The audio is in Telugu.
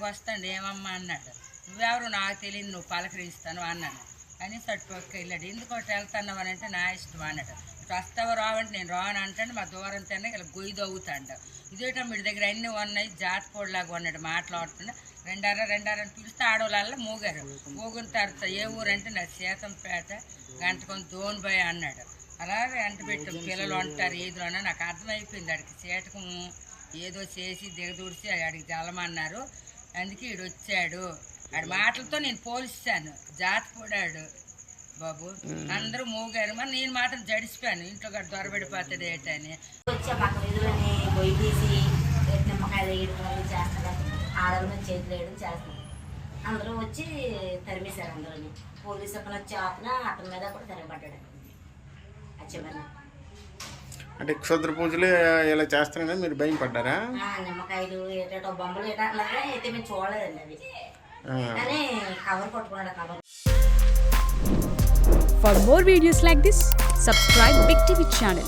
వస్తాడు. ఏమమ్మా అన్నాడు. నువ్వెవరు నాకు తెలియదు, నువ్వు పలకరిస్తాను అన్నాను. కానీ సట్టుపక్క వెళ్ళాడు. ఎందుకోటి వెళ్తున్నావు అని అంటే నా ఇష్టం అన్నాడు. ఇటు వస్తావో రావంటే నేను రాను అంటాడు. మా దూరం తిన్నా ఇలా గొయ్యి దవ్వుతాడు. ఇదేటో వీడి దగ్గర అన్నీ ఉన్నాయి, జాతకోడిలాగా ఉన్నాడు మాట్లాడుతుండే. రెండారని పిలిస్తే ఆడవాళ్ళ మూగారు. మూగిన తర్వాత ఏ ఊరంటే నా సీతంపేట గంటకొని దోన్బాయ్ అన్నాడు. అలా వెంట పెట్టాం. పిల్లలు అంటారు ఏదో అన్నా నాకు అర్థమైపోయింది. ఆడికి సీటకం ఏదో చేసి దిగదూడిసి ఆడికి జలమన్నారు. అందుకే ఈడు వచ్చాడు. ఆడి మాటలతో నేను పోలిస్తాను. జాతపడాడు బాబు. అందరూ మూగారు. మరి నేను మాత్రం జడిసిపోయాను. ఇంట్లో గడ దొరబడిపోతాడు ఏటని వచ్చే పక్క వీధిలోని పొయ్యి తీసి నిమ్మకాయలు వేయడం చేస్తారు. ఆడవాళ్ళ చేతులు వేయడం చేస్తారు. అందరూ వచ్చి తరిమేశారు. అందరూ పోలీసు అతను వచ్చి ఆపిన అతని మీద కూడా తిరగబడ్డాడు. అచ్చమని అంటే క్షుద్ర పూజలు ఇలా చేస్తారని మీరు భయం పడ్డారా? నిమ్మకాయలు ఏటో బొమ్మలు ఏటట్లాగా అయితే మేము చూడలేదండి అవి. కానీ కవర్ పట్టుకున్నాడు. Cover. For more videos like this, subscribe Big TV channel.